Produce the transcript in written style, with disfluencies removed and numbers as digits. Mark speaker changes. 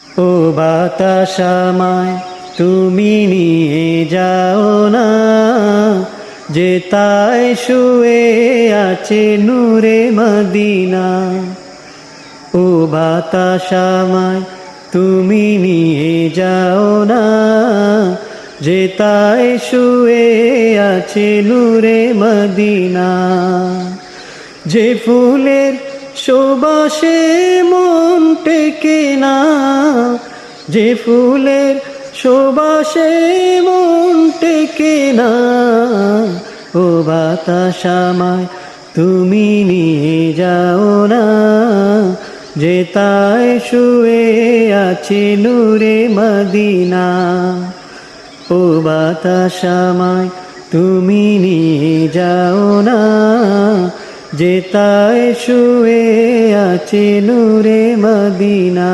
Speaker 1: ও বাতাস আমায় তুমি নিয়ে যাও না, যে তাই শুয়ে আছে নূরে মদিনা। ও বাতাস আমায় তুমি নিয়ে যাও না, যে তাই শুয়ে আছে নূরে মদিনা। যে ফুলের সুবাসে মন টেকে না, যে ফুলের সুবাসে মন টেকে না। ও বাতাস আমায় তুমি নিয়ে যাও না, যে তাই শুয়ে আছে নূরে মদিনা। ও বাতাস আমায় তুমি নিয়ে যাও না, যে তাই শুয়ে আছে নূরে মদিনা।